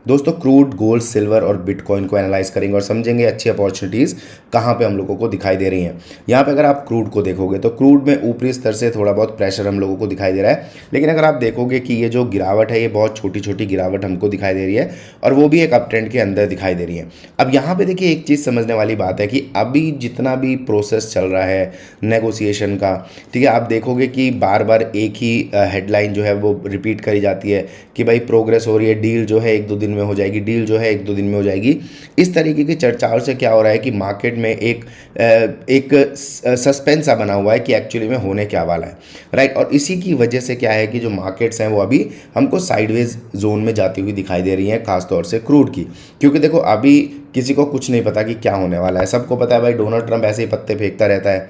दोस्तों crude, gold, silver और bitcoin को एनालाइज करेंगे और समझेंगे अच्छी अपॉर्चुनिटीज़ कहाँ पे हम लोगों को दिखाई दे रही हैं। यहाँ पे अगर आप क्रूड को देखोगे तो क्रूड में ऊपरी स्तर से थोड़ा बहुत प्रेशर हम लोगों को दिखाई दे रहा है, लेकिन अगर आप देखोगे कि ये जो गिरावट है ये बहुत छोटी छोटी गिरावट हमको दिखाई दे रही है और वो भी एक अप ट्रेंड के अंदर दिखाई दे रही है। अब यहाँ पे देखिए एक चीज़ समझने वाली बात है कि अभी जितना भी प्रोसेस चल रहा है नेगोशिएशन का, ठीक है, आप देखोगे कि बार बार एक ही हेडलाइन जो है वो रिपीट करी जाती है कि भाई प्रोग्रेस हो रही है, डील जो है एक दो दिन में हो जाएगी, डील जो है एक दो दिन में हो जाएगी। इस तरीके की चर्चाओं से क्या हो रहा है कि मार्केट में एक सस्पेंस सा बना हुआ है कि एक्चुअली में होने क्या वाला है, राइट। और इसी की वजह से क्या है कि जो मार्केट्स हैं वो अभी हमको साइडवेज जोन में जाती हुई दिखाई दे रही हैं, खासतौर से क्रूड की। क्योंकि देखो अभी किसी को कुछ नहीं पता कि क्या होने वाला है। सबको पता है भाई डोनाल्ड ट्रंप ऐसे ही पत्ते फेंकता रहता है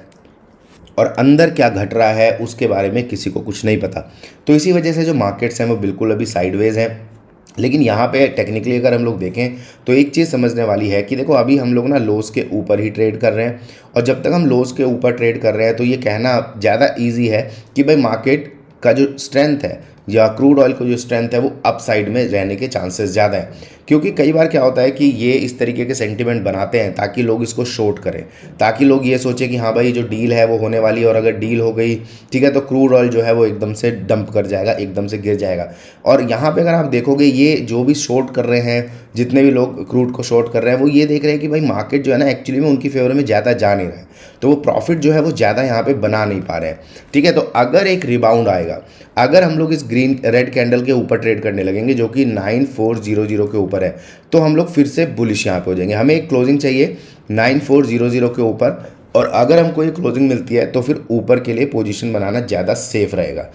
और अंदर क्या घट रहा है उसके बारे में किसी को कुछ नहीं पता। तो इसी वजह से जो मार्केट्स हैं वो बिल्कुल अभी साइडवेज हैं। लेकिन यहाँ पे टेक्निकली अगर हम लोग देखें तो एक चीज़ समझने वाली है कि देखो अभी हम लोग ना लोस के ऊपर ही ट्रेड कर रहे हैं, और जब तक हम लोस के ऊपर ट्रेड कर रहे हैं तो ये कहना ज़्यादा ईजी है कि भाई मार्केट का जो स्ट्रेंथ है या क्रूड ऑयल का जो स्ट्रेंथ है वो अप साइड में रहने के चांसेस ज़्यादा हैं। क्योंकि कई बार क्या होता है कि ये इस तरीके के सेंटिमेंट बनाते हैं ताकि लोग इसको शॉर्ट करें, ताकि लोग ये सोचें कि हाँ भाई जो डील है वो होने वाली है, और अगर डील हो गई ठीक है तो क्रूड ऑयल जो है वो एकदम से डंप कर जाएगा, एकदम से गिर जाएगा। और यहाँ पे अगर आप देखोगे ये जो भी शॉर्ट कर रहे हैं, जितने भी लोग क्रूड को शॉर्ट कर रहे हैं वो ये देख रहे हैं कि भाई मार्केट जो है ना एक्चुअली में उनकी फेवर में ज़्यादा जा नहीं रहा है, तो वो प्रॉफिट जो है वो ज़्यादा यहाँ पे बना नहीं पा रहे हैं। ठीक है, तो अगर एक रिबाउंड आएगा, अगर हम लोग इस ग्रीन रेड कैंडल के ऊपर ट्रेड करने लगेंगे जो कि 9400 के ऊपर है, तो हम लोग फिर से बुलिश यहाँ पे हो जाएंगे। हमें एक क्लोजिंग चाहिए 9400 के ऊपर, और अगर हमको ये क्लोजिंग मिलती है तो फिर ऊपर के लिए पोजीशन बनाना ज़्यादा सेफ रहेगा।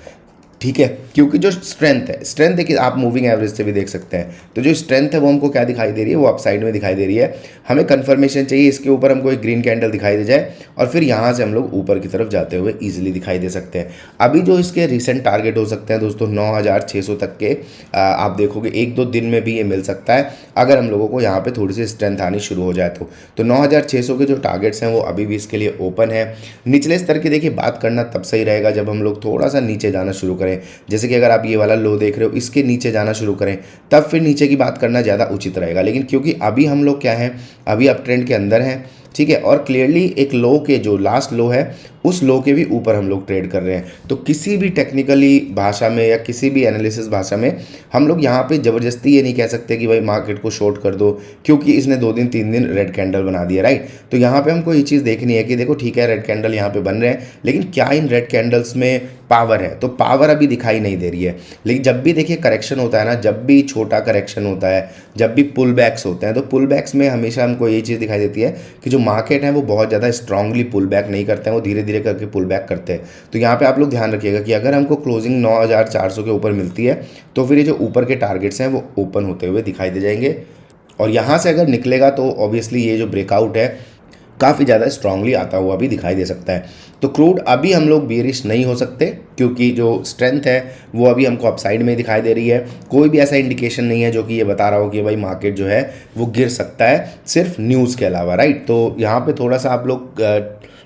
ठीक है, क्योंकि जो स्ट्रेंथ देखिए आप मूविंग एवरेज से भी देख सकते हैं, तो जो स्ट्रेंथ है वो हमको क्या दिखाई दे रही है, वो अपसाइड में दिखाई दे रही है। हमें कंफर्मेशन चाहिए इसके ऊपर हमको एक ग्रीन कैंडल दिखाई दे जाए और फिर यहाँ से हम लोग ऊपर की तरफ जाते हुए ईजिली दिखाई दे सकते हैं। अभी जो इसके रिसेंट टारगेट हो सकते हैं दोस्तों 9600 तक के, आप देखोगे एक दो दिन में भी ये मिल सकता है अगर हम लोगों को यहाँ पर थोड़ी सी स्ट्रेंथ आनी शुरू हो जाए तो 9600 के जो टारगेट्स हैं वो अभी भी इसके लिए ओपन है। निचले स्तर की देखिए बात करना तब सही रहेगा जब हम लोग थोड़ा सा नीचे जाना शुरू करें, जैसे कि अगर आप ये वाला लो देख रहे हो इसके नीचे जाना शुरू करें, तब फिर नीचे की बात करना ज़्यादा उचित रहेगा। लेकिन क्योंकि अभी हम लोग क्या हैं, अभी अप ट्रेंड के अंदर हैं, ठीक है, और क्लियरली एक लो के जो लास्ट लो है उस लो के भी ऊपर हम लोग ट्रेड कर रहे हैं, तो किसी भी टेक्निकली भाषा में या किसी भी एनालिसिस भाषा में हम लोग यहाँ पे ज़बरदस्ती ये नहीं कह सकते कि भाई मार्केट को शॉर्ट कर दो क्योंकि इसने 2 दिन 3 दिन रेड कैंडल बना दिया, राइट। तो यहाँ पे हमको ये चीज़ देखनी है कि देखो ठीक है रेड कैंडल यहाँ पे बन रहे हैं, लेकिन क्या इन रेड कैंडल्स में पावर है, तो पावर अभी दिखाई नहीं दे रही है। लेकिन जब भी देखिए करेक्शन होता है ना, जब भी छोटा करेक्शन होता है, जब भी पुल बैक्स होते हैं, तो पुल बैक्स में हमेशा हमको ये चीज़ दिखाई देती है कि जो मार्केट है वो बहुत ज़्यादा स्ट्रांगली पुल बैक नहीं करते हैं, वो धीरे धीरे करके पुल बैक करते हैं। तो यहाँ पे आप लोग ध्यान रखिएगा कि अगर हमको क्लोजिंग 9400 के ऊपर मिलती है तो फिर ये जो ऊपर के टारगेट्स हैं वो ओपन होते हुए दिखाई दे जाएंगे, और यहाँ से अगर निकलेगा तो ऑब्वियसली ये जो ब्रेकआउट है काफ़ी ज़्यादा स्ट्रांगली आता हुआ भी दिखाई दे सकता है। तो क्रूड अभी हम लोग बेरिश नहीं हो सकते क्योंकि जो स्ट्रेंथ है वो अभी हमको अपसाइड में दिखाई दे रही है। कोई भी ऐसा इंडिकेशन नहीं है जो कि ये बता रहा हो कि भाई मार्केट जो है वो गिर सकता है, सिर्फ न्यूज़ के अलावा, राइट। तो यहाँ पे थोड़ा सा आप लोग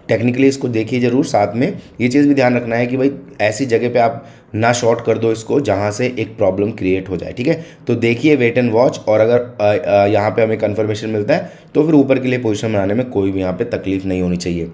टेक्निकली इसको देखिए ज़रूर। साथ में ये चीज़ भी ध्यान रखना है कि भाई ऐसी जगह पे आप ना शॉर्ट कर दो इसको जहाँ से एक प्रॉब्लम क्रिएट हो जाए, ठीक है। तो देखिए वेट एंड वॉच, और अगर यहाँ पे हमें कंफर्मेशन मिलता है तो फिर ऊपर के लिए पोजीशन बनाने में कोई भी यहाँ पे तकलीफ नहीं होनी चाहिए।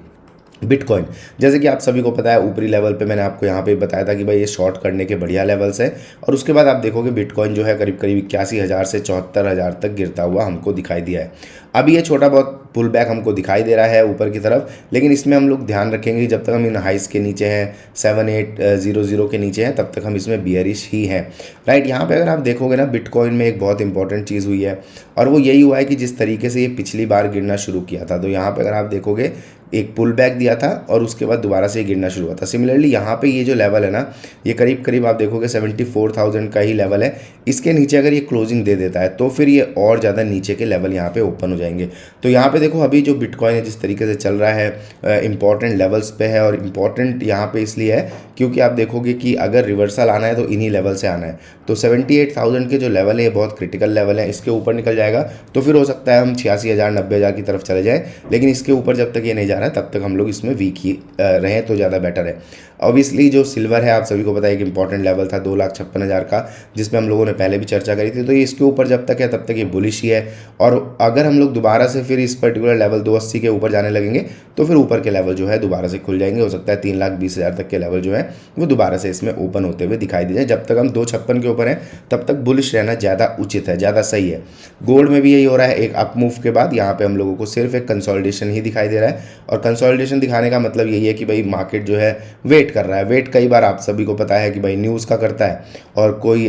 बिटकॉइन, जैसे कि आप सभी को पता है ऊपरी लेवल पे मैंने आपको यहाँ पे बताया था कि भाई ये शॉर्ट करने के बढ़िया लेवल्स है, और उसके बाद आप देखोगे बिटकॉइन जो है करीब करीब 81,000 से 74,000 तक गिरता हुआ हमको दिखाई दिया है। अभी ये छोटा बहुत पुल बैक हमको दिखाई दे रहा है ऊपर की तरफ, लेकिन इसमें हम लोग ध्यान रखेंगे जब तक हम इन हाइस के नीचे हैं 7800 के नीचे हैं तब तक हम इसमें बियरिश ही हैं, राइट। यहाँ पे अगर आप देखोगे ना बिटकॉइन में एक बहुत इंपॉर्टेंट चीज़ हुई है, और वो यही हुआ है कि जिस तरीके से ये पिछली बार गिरना शुरू किया था, तो यहाँ पे अगर आप देखोगे एक पुल बैक दिया था और उसके बाद दोबारा से गिरना शुरू हुआ था। सिमिलरली यहाँ पे ये जो लेवल है ना, ये करीब करीब आप देखोगे 74,000 का ही लेवल है। इसके नीचे अगर ये क्लोजिंग दे देता है तो फिर ये और ज़्यादा नीचे के लेवल यहाँ पे ओपन हो जाएंगे। तो यहाँ पे देखो अभी जो बिटकॉइन है जिस तरीके से चल रहा है इंपॉर्टेंट लेवल्स पे है, और इम्पॉर्टेंट यहाँ पे इसलिए है क्योंकि आप देखोगे कि अगर रिवर्सल आना है तो इन्हीं लेवल से आना है। तो 78,000 के जो लेवल है ये बहुत क्रिटिकल लेवल है, इसके ऊपर निकल जाएगा तो फिर हो सकता है हम 86,000 90,000 की तरफ चले जाएँ, लेकिन इसके ऊपर जब तक ये नहीं जा रहा है तब तक हम लोग इसमें वीक ही रहें तो ज़्यादा बेटर है। ऑब्वियसली जो सिल्वर है आप सभी को पता है एक इंपॉर्टेंट लेवल था 2,56,000 का, जिसमें हम लोगों ने पहले भी चर्चा करी थी। तो ये इसके ऊपर जब तक है तब तक ये बुलिश ही है, और अगर हम लोग दोबारा से फिर इस पर्टिकुलर लेवल 280 के ऊपर जाने लगेंगे तो फिर ऊपर के लेवल जो है दोबारा से खुल जाएंगे। हो सकता है 3,20,000 तक के लेवल जो है वो दोबारा से इसमें ओपन होते हुए दिखाई दे जाए। जब तक हम 256 के ऊपर हैं तब तक बुलिश रहना ज़्यादा उचित है, ज़्यादा सही है। गोल्ड में भी यही हो रहा है, एक अप मूव के बाद यहाँ पे हम लोगों को सिर्फ एक कंसोलिडेशन ही दिखाई दे रहा है, और कंसोलिडेशन दिखाने का मतलब यही है कि भाई मार्केट जो है वेट कर रहा है। वेट कई बार आप सभी को पता है कि भाई न्यूज़ का करता है, और कोई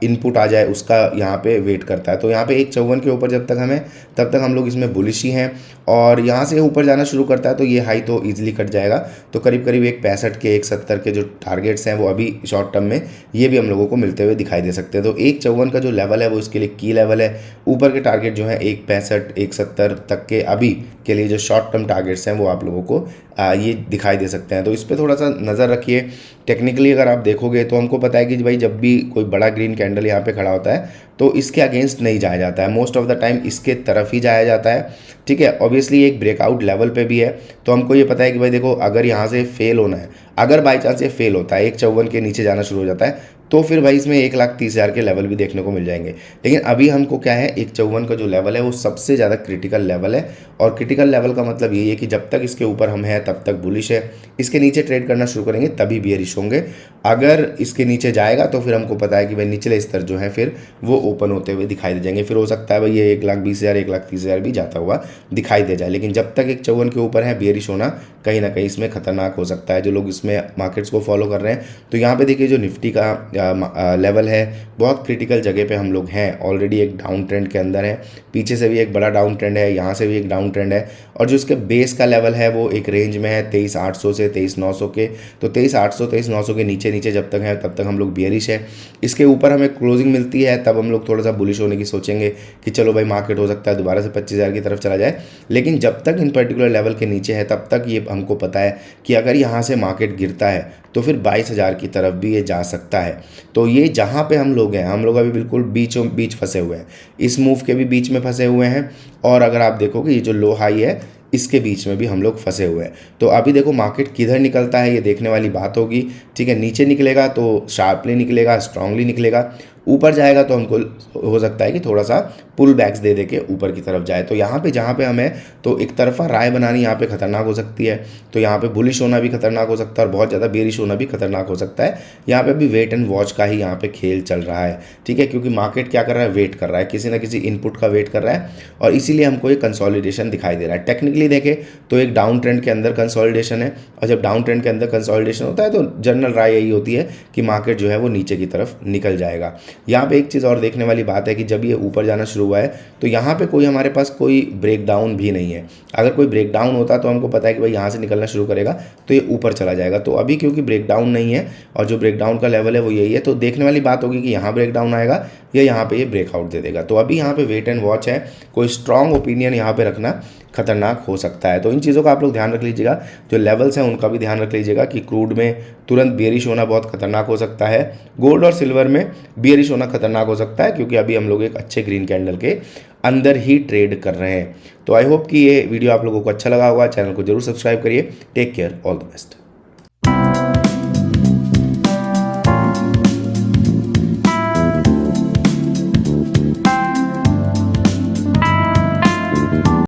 इनपुट आ जाए उसका यहाँ पे वेट करता है। तो यहाँ पे 154 के ऊपर जब तक हमें तब तक हम लोग इसमें बुलिश ही हैं, और यहाँ से ऊपर जाना शुरू करता है तो ये हाई तो ईजिली कट जाएगा। तो करीब करीब 165 के 170 के जो टारगेट्स हैं वो अभी शॉर्ट टर्म में ये भी हम लोगों को मिलते हुए दिखाई दे सकते हैं। तो 154 का जो लेवल है वो इसके लिए की लेवल है। ऊपर के टारगेट जो है 165 170 तक के अभी के लिए जो शॉर्ट टर्म टारगेट्स हैं वो आप लोगों को ये दिखाई दे सकते हैं। तो इस पर थोड़ा सा नज़र रखिए। टेक्निकली अगर आप देखोगे तो हमको पता है कि भाई जब भी कोई बड़ा ग्रीन कैंडल यहाँ पे खड़ा होता है तो इसके अगेंस्ट नहीं जाया जाता है, मोस्ट ऑफ द टाइम इसके तरफ ही जाया जाता है। ठीक है, ऑब्वियसली एक ब्रेकआउट लेवल पे भी है, तो हमको ये पता है कि भाई देखो अगर यहाँ से फेल होना है, अगर बाई चांस ये फेल होता है 154 के नीचे जाना शुरू हो जाता है तो फिर भाई इसमें 1,30,000 के लेवल भी देखने को मिल जाएंगे। लेकिन अभी हमको क्या है, 154 का जो लेवल है वो सबसे ज़्यादा क्रिटिकल लेवल है, और क्रिटिकल लेवल का मतलब यही है कि जब तक इसके ऊपर हम हैं तब तक बुलिश है, इसके नीचे ट्रेड करना शुरू करेंगे तभी बियरिश होंगे। अगर इसके नीचे जाएगा तो फिर हमको पता है कि भाई निचले स्तर जो है फिर वो ओपन होते हुए दिखाई दे जाएंगे। फिर हो सकता है भाई ये 1,20,000 1,30,000 भी जाता हुआ दिखाई दे जाए। लेकिन जब तक 154 के ऊपर है बियरिश होना कहीं ना कहीं इसमें खतरनाक हो सकता है। जो लोग इसमें मार्केट्स को फॉलो कर रहे हैं तो यहाँ पे देखिए जो निफ्टी का लेवल है बहुत क्रिटिकल जगह पे हम लोग हैं, ऑलरेडी एक डाउन ट्रेंड के अंदर है, पीछे से भी एक बड़ा डाउन ट्रेंड है, यहाँ से भी एक डाउन ट्रेंड है, और जो इसके बेस का लेवल है वो एक रेंज में है 23,800 से 23,900 के। तो 23,800 23,900 के नीचे नीचे जब तक है तब तक हम लोग बियरिश है। इसके ऊपर हमें क्लोजिंग मिलती है तब हम लोग थोड़ा सा बुलिश होने की सोचेंगे कि चलो भाई मार्केट हो सकता है दोबारा से 25,000 की तरफ चला जाए। लेकिन जब तक इन पर्टिकुलर लेवल के नीचे है तब तक ये हमको पता है कि अगर यहाँ से मार्केट गिरता है तो फिर 22,000 की तरफ भी ये जा सकता है। तो ये जहाँ पे हम लोग हैं, हम लोग अभी बिल्कुल बीचों बीच फंसे हुए हैं, इस मूव के भी बीच में फंसे हुए हैं, और अगर आप देखोगे ये जो लो हाई है इसके बीच में भी हम लोग फंसे हुए हैं। तो अभी देखो मार्केट किधर निकलता है ये देखने वाली बात होगी। ठीक है, नीचे निकलेगा तो शार्पली निकलेगा, स्ट्रांगली निकलेगा, ऊपर जाएगा तो हमको हो सकता है कि थोड़ा सा पुल बैक्स दे के ऊपर की तरफ जाए। तो यहाँ पे जहाँ पे हमें तो एक तरफा राय बनानी यहाँ पे खतरनाक हो सकती है। तो यहाँ पे बुलिश होना भी खतरनाक हो सकता है और बहुत ज़्यादा बेरिश होना भी खतरनाक हो सकता है। यहाँ पे भी वेट एंड वॉच का ही यहाँ पे खेल चल रहा है। ठीक है, क्योंकि मार्केट क्या कर रहा है, वेट कर रहा है, किसी ना किसी इनपुट का वेट कर रहा है, और इसीलिए हमको ये कंसोलिडेशन दिखाई दे रहा है। टेक्निकली देखें तो एक डाउन ट्रेंड के अंदर कंसोलिडेशन है, और जब डाउन ट्रेंड के अंदर कंसोलिडेशन होता है तो जनरल राय यही होती है कि मार्केट जो है वो नीचे की तरफ निकल जाएगा। यहाँ पे एक चीज़ और देखने वाली बात है कि जब ये ऊपर जाना शुरू हुआ है तो यहाँ पे कोई हमारे पास कोई ब्रेक डाउन भी नहीं है। अगर कोई ब्रेक डाउन होता तो हमको पता है कि भाई यहाँ से निकलना शुरू करेगा तो ये ऊपर चला जाएगा। तो अभी क्योंकि ब्रेक डाउन नहीं है और जो ब्रेक डाउन का लेवल है वो यही है, तो देखने वाली बात होगी कि यहाँ ब्रेक डाउन आएगा या यहाँ पे ये ब्रेकआउट दे देगा। तो अभी यहाँ पे वेट एंड वॉच है, कोई स्ट्रॉन्ग ओपिनियन यहाँ पे रखना खतरनाक हो सकता है। तो इन चीज़ों का आप लोग ध्यान रख लीजिएगा, जो लेवल्स हैं उनका भी ध्यान रख लीजिएगा कि क्रूड में तुरंत बियरिश होना बहुत खतरनाक हो सकता है, गोल्ड और सिल्वर में बियरिश होना खतरनाक हो सकता है, क्योंकि अभी हम लोग एक अच्छे ग्रीन कैंडल के अंदर ही ट्रेड कर रहे हैं। तो आई होप कि ये वीडियो आप लोगों को अच्छा लगा होगा। चैनल को जरूर सब्सक्राइब करिए। Take care, all the best.